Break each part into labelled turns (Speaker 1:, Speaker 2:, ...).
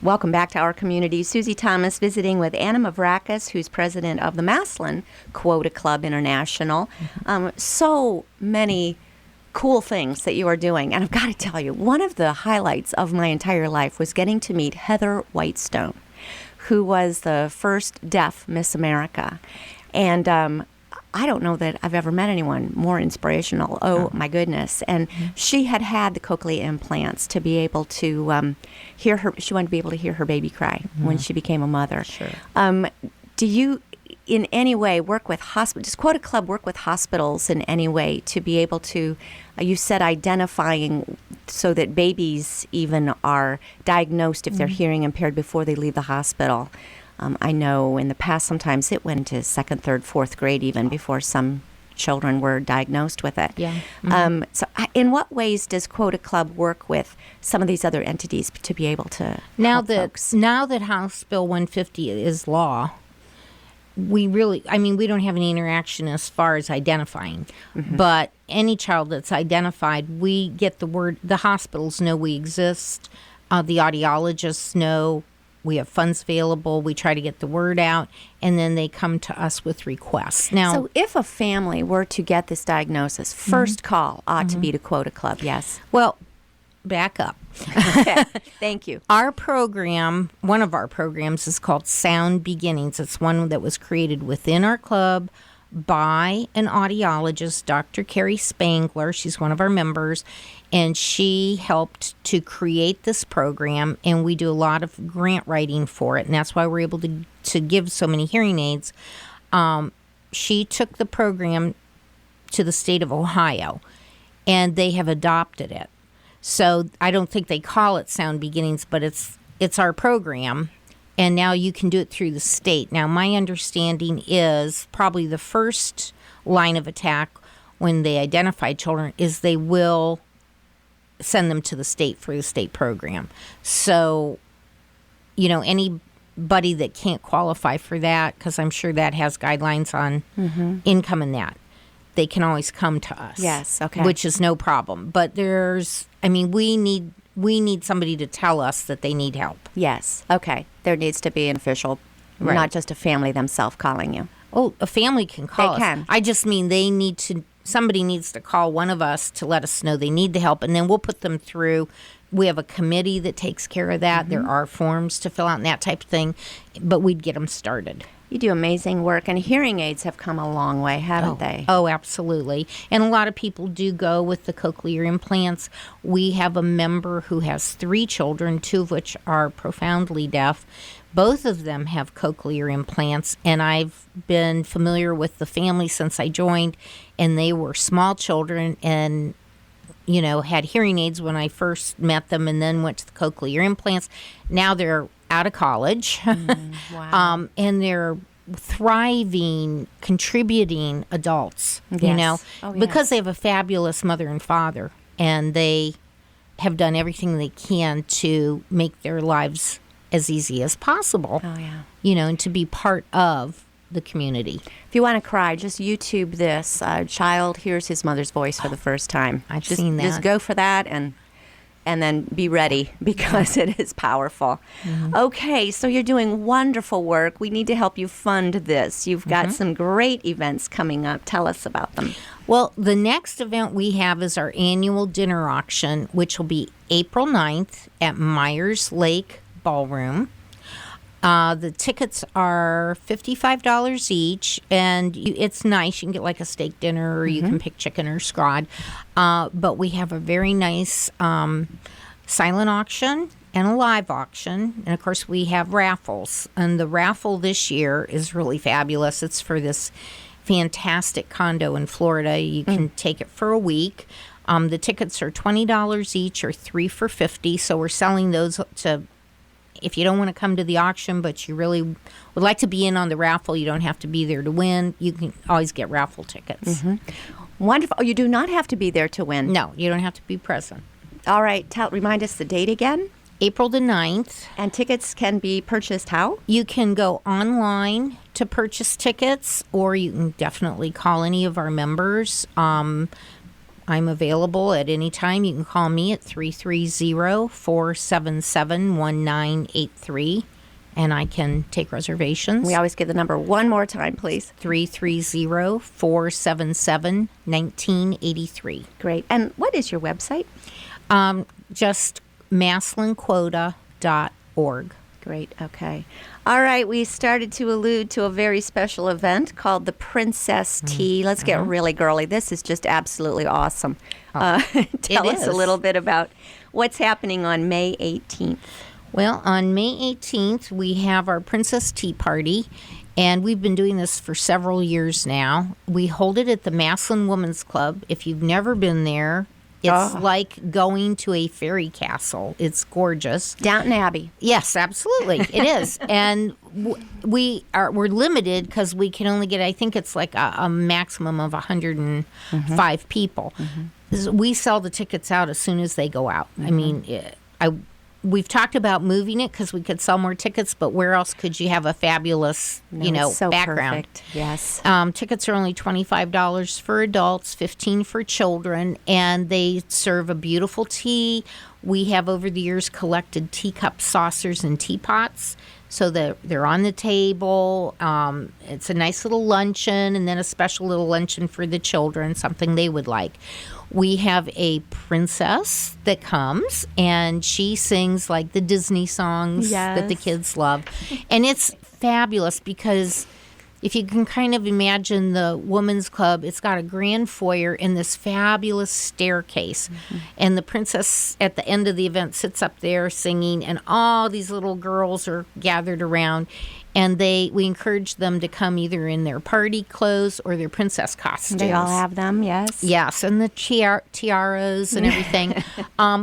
Speaker 1: Welcome back to our community. Susie Thomas visiting with Anna Mavrakis, who's president of the Maslin Quota Club International. So many cool things that you are doing. And I've got to tell you, one of the highlights of my entire life was getting to meet Heather Whitestone, who was the first deaf Miss America. And I don't know that I've ever met anyone more inspirational. Oh, my goodness. And she had the cochlear implants to be able to hear her. She wanted to be able to hear her baby cry when she became a mother.
Speaker 2: Sure.
Speaker 1: Do you in any way work with hospitals? Does Quota Club work with hospitals in any way to be able to, you said identifying so that babies even are diagnosed if they're hearing impaired before they leave the hospital? I know in the past sometimes it went into second, third, fourth grade even before some children were diagnosed with it.
Speaker 2: Yeah.
Speaker 1: So in what ways does Quota Club work with some of these other entities to be able to help folks?
Speaker 2: Now that House Bill 150 is law, we don't have any interaction as far as identifying. But any child that's identified, we get the word, the hospitals know we exist, the audiologists know we have funds available. We try to get the word out, and then they come to us with requests. Now,
Speaker 1: So if a family were to get this diagnosis, first call ought to be to Quota Club, yes?
Speaker 2: well, back up.
Speaker 1: Okay, thank you.
Speaker 2: Our program, one of our programs is called Sound Beginnings. It's one that was created within our club by an audiologist, Dr. Carrie Spangler. She's one of our members, and she helped to create this program, and we do a lot of grant writing for it, and that's why we're able to give so many hearing aids. She took the program to the state of Ohio, and they have adopted it. So I don't think they call it Sound Beginnings, but it's our program. And now you can do it through the state. Now, my understanding is probably the first line of attack when they identify children is they will send them to the state for the state program. So, anybody that can't qualify for that, because I'm sure that has guidelines on income and that, they can always come to us.
Speaker 1: Yes, okay.
Speaker 2: Which is no problem. But we need somebody to tell us that they need help.
Speaker 1: Yes, okay. There needs to be an official, not just a family themselves calling you.
Speaker 2: Oh, a family can call us.
Speaker 1: They can.
Speaker 2: I just mean somebody needs to call one of us to let us know they need the help, and then we'll put them through. We have a committee that takes care of that. There are forms to fill out and that type of thing, but we'd get them started.
Speaker 1: You do amazing work, and hearing aids have come a long way, haven't they?
Speaker 2: Oh, absolutely. And a lot of people do go with the cochlear implants. We have a member who has 3 children, 2 of which are profoundly deaf. Both of them have cochlear implants, and I've been familiar with the family since I joined, and they were small children and had hearing aids when I first met them, and then went to the cochlear implants. Now they're out of college,
Speaker 1: Wow.
Speaker 2: and they're thriving, contributing adults,
Speaker 1: Yes. Oh,
Speaker 2: because
Speaker 1: yes.
Speaker 2: they have a fabulous mother and father, and they have done everything they can to make their lives as easy as possible,
Speaker 1: Oh, yeah.
Speaker 2: and to be part of the community.
Speaker 1: If you want to cry, just YouTube this. Child hears his mother's voice for the first time.
Speaker 2: I've
Speaker 1: Just-
Speaker 2: seen that.
Speaker 1: Just go for that and then be ready because it is powerful. Okay, so you're doing wonderful work. We need to help you fund this. You've got some great events coming up. Tell us about them.
Speaker 2: Well, the next event we have is our annual dinner auction, which will be April 9th at Myers Lake Ballroom. The tickets are $55 each, and it's nice. You can get like a steak dinner, or you can pick chicken or scrod. But we have a very nice silent auction and a live auction. And, of course, we have raffles. And the raffle this year is really fabulous. It's for this fantastic condo in Florida. You can take it for a week. The tickets are $20 each, or 3 for $50. So we're selling those to... If you don't want to come to the auction, but you really would like to be in on the raffle, you don't have to be there to win. You can always get raffle tickets.
Speaker 1: Wonderful. Oh, you do not have to be there to win.
Speaker 2: No, you don't have to be present.
Speaker 1: All right. Remind us the date again.
Speaker 2: April the 9th.
Speaker 1: And tickets can be purchased how?
Speaker 2: You can go online to purchase tickets, or you can definitely call any of our members. I'm available at any time. You can call me at 330-477-1983, and I can take reservations.
Speaker 1: We always give the number one more time, please.
Speaker 2: 330-477-1983.
Speaker 1: Great. And what is your website?
Speaker 2: Just maslinquota.org.
Speaker 1: Great. Okay. All right. We started to allude to a very special event called the Princess Tea. Let's get really girly. This is just absolutely awesome. Tell us a little bit about what's happening on May 18th.
Speaker 2: Well, on May 18th, we have our Princess Tea Party, and we've been doing this for several years now. We hold it at the Maslin Women's Club. If you've never been there, it's like going to a fairy castle. It's gorgeous.
Speaker 1: Downton Abbey.
Speaker 2: Yes, absolutely. It is. And we're limited because we can only get, I think it's like a maximum of 105 people. We sell the tickets out as soon as they go out. I mean, we've talked about moving it because we could sell more tickets, but where else could you have a fabulous,
Speaker 1: It's so
Speaker 2: background?
Speaker 1: Perfect. Yes.
Speaker 2: Tickets are only $25 for adults, $15 for children, and they serve a beautiful tea. We have over the years collected teacups, saucers, and teapots. So they're on the table. It's a nice little luncheon, and then a special little luncheon for the children, something they would like. We have a princess that comes, and she sings like the Disney songs that the kids love. And it's fabulous because if you can kind of imagine the women's club, it's got a grand foyer and this fabulous staircase. And the princess at the end of the event sits up there singing, and all these little girls are gathered around. And we encourage them to come either in their party clothes or their princess costumes.
Speaker 1: They all have them, yes?
Speaker 2: Yes, and the tiaras and everything.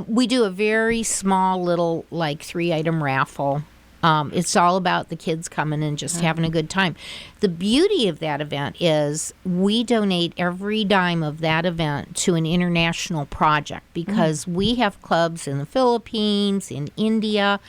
Speaker 2: We do a very small little, like, 3-item raffle. It's all about the kids coming and just having a good time. The beauty of that event is we donate every dime of that event to an international project because we have clubs in the Philippines, in India,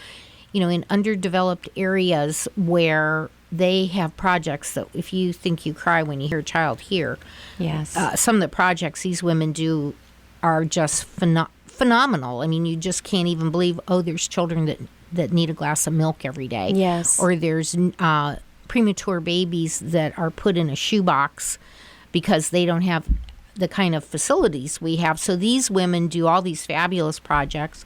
Speaker 2: in underdeveloped areas where they have projects that if you think you cry when you hear a child here,
Speaker 1: yes,
Speaker 2: some of the projects these women do are just phenomenal. I mean, you just can't even believe, there's children that need a glass of milk every day.
Speaker 1: Yes.
Speaker 2: Or there's premature babies that are put in a shoebox because they don't have the kind of facilities we have. So these women do all these fabulous projects.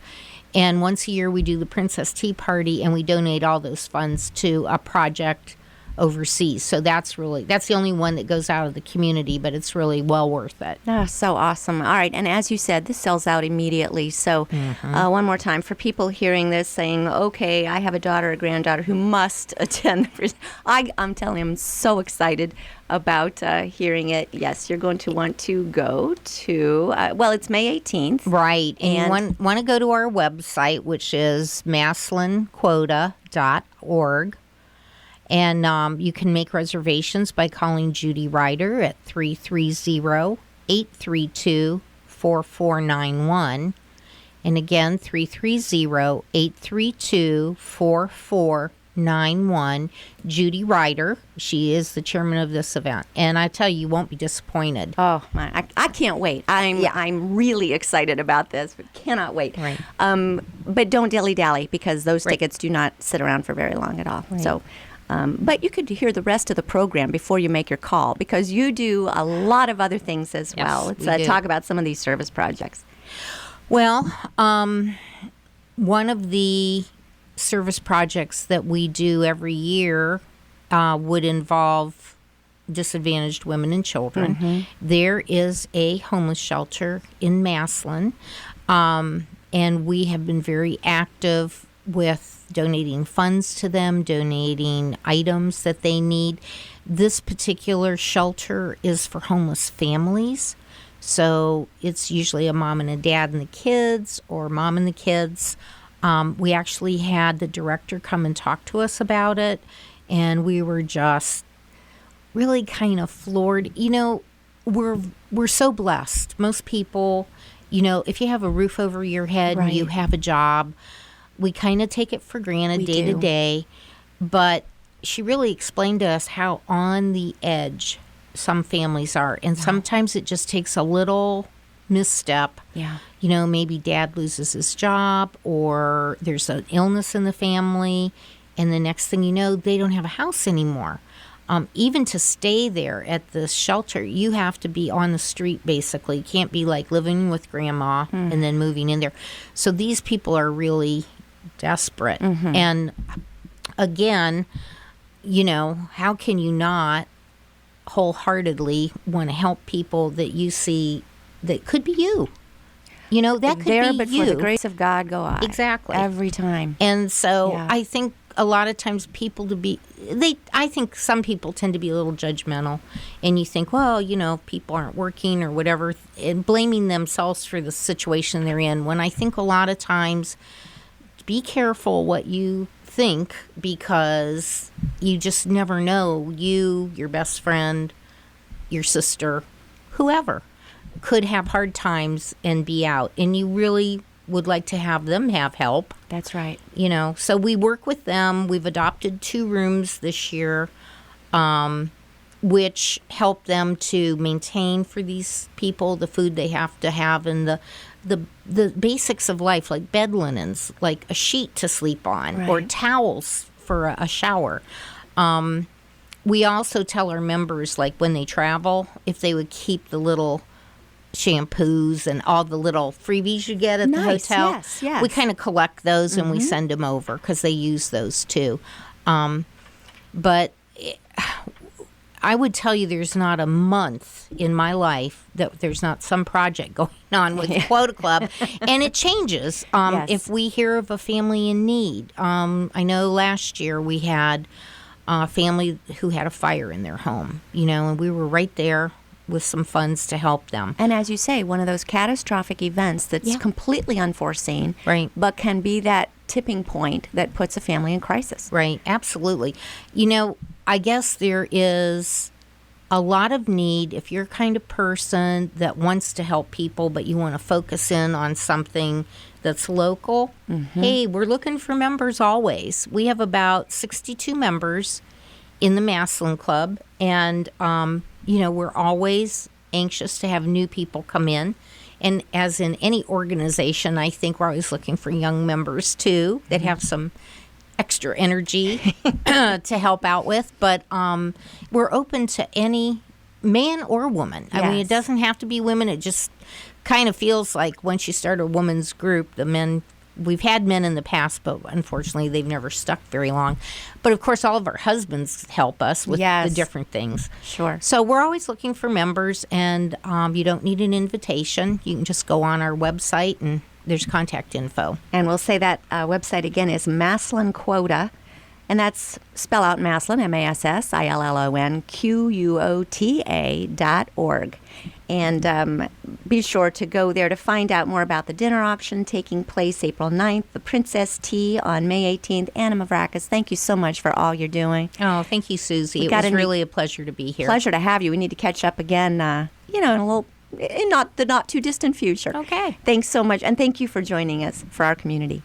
Speaker 2: And once a year we do the Princess Tea Party, and we donate all those funds to a project overseas. So that's the only one that goes out of the community, but it's really well worth it.
Speaker 1: Oh, so awesome. All right. And as you said, this sells out immediately. So one more time for people hearing this saying, okay, I have a daughter or granddaughter who must attend. I'm telling you, I'm so excited about hearing it. Yes, you're going to want to go to, it's May 18th.
Speaker 2: Right. And you want to go to our website, which is maslinquota.org. And you can make reservations by calling Judy Ryder at 330-832-4491. And again, 330-832-4491. Judy Ryder. She is the chairman of this event. And I tell you won't be disappointed.
Speaker 1: Oh, my. I can't wait. I'm really excited about this, but cannot wait.
Speaker 2: Right.
Speaker 1: But don't dilly-dally because those tickets do not sit around for very long at all. Right. So. But you could hear the rest of the program before you make your call because you do a lot of other things as well. Let's talk about some of these service projects.
Speaker 2: Well, one of the service projects that we do every year would involve disadvantaged women and children. There is a homeless shelter in Maslin, and we have been very active with donating funds to them, donating items that they need. This particular shelter is for homeless families. So it's usually a mom and a dad and the kids, or mom and the kids. We actually had the director come and talk to us about it, and we were just really kind of floored. We're so blessed. Most people, if you have a roof over your head and you have a job, we kind of take it for granted day to day, but she really explained to us how on the edge some families are. And sometimes it just takes a little misstep.
Speaker 1: Yeah.
Speaker 2: You know, maybe dad loses his job or there's an illness in the family, and the next thing you know, they don't have a house anymore. Even to stay there at the shelter, you have to be on the street, basically. You can't be like living with grandma and then moving in there. So these people are really desperate. And again, you know, how can you not wholeheartedly want to help people that you see that could be you? You know, that could
Speaker 1: there,
Speaker 2: be
Speaker 1: but
Speaker 2: you.
Speaker 1: for the grace of God go I.
Speaker 2: Exactly.
Speaker 1: Every time.
Speaker 2: And so
Speaker 1: Yeah.
Speaker 2: I think a lot of times people I think some people tend to be a little judgmental, and you think, well, you know, people aren't working or whatever, and blaming themselves for the situation they're in, when I think a lot of times, be careful what you think, because you just never know. You, your best friend, your sister, whoever could have hard times and be out, and you really would like to have them have help.
Speaker 1: That's right.
Speaker 2: You know, so we work with them. We've adopted 2 rooms this year, which help them to maintain for these people the food they have to have, and the basics of life, like bed linens, like a sheet to sleep on, or
Speaker 1: Right.
Speaker 2: towels for a shower. We also tell our members, like when they travel, if they would keep the little shampoos and all the little freebies you get at the
Speaker 1: Nice,
Speaker 2: hotel.
Speaker 1: yes, yes.
Speaker 2: We kind of collect those and we send them over because they use those too. But I would tell you there's not a month in my life that there's not some project going on with Quota Club, and it changes.
Speaker 1: Yes.
Speaker 2: If we hear of a family in need, I know last year we had a family who had a fire in their home, you know, and we were right there with some funds to help them.
Speaker 1: And as you say, one of those catastrophic events that's
Speaker 2: Yeah.
Speaker 1: completely unforeseen,
Speaker 2: Right.
Speaker 1: but can be that tipping point that puts a family in crisis.
Speaker 2: Right, absolutely. You know, I guess there is a lot of need if you're kind of person that wants to help people, but you want to focus in on something that's local. Hey, we're looking for members always. We have about 62 members in the Maslin Club, and you know, we're always anxious to have new people come in. And as in any organization, I think we're always looking for young members too that have some extra energy to help out with. But we're open to any man or woman. I mean,
Speaker 1: Yes.
Speaker 2: it doesn't have to be women. It just kind of feels like once you start a women's group, the men. We've had men in the past, but unfortunately, they've never stuck very long. But of course, all of our husbands help us with
Speaker 1: Yes.
Speaker 2: the different things.
Speaker 1: Sure.
Speaker 2: So we're always looking for members, and you don't need an invitation. You can just go on our website, and there's contact info.
Speaker 1: And we'll say that website again is Maslin Quota, and that's spell out Maslin, MASSILLONQUOTA.org. And be sure to go there to find out more about the dinner auction taking place April 9th, the Princess Tea on May 18th. Anna Mavrakis, thank you so much for all you're doing.
Speaker 2: Oh, thank you, Susie.
Speaker 1: We
Speaker 2: It
Speaker 1: got
Speaker 2: was
Speaker 1: a
Speaker 2: really a pleasure to be here.
Speaker 1: Pleasure to have you. We need to catch up again, you know, in the not too distant future.
Speaker 2: Okay.
Speaker 1: Thanks so much, and thank you for joining us for our community.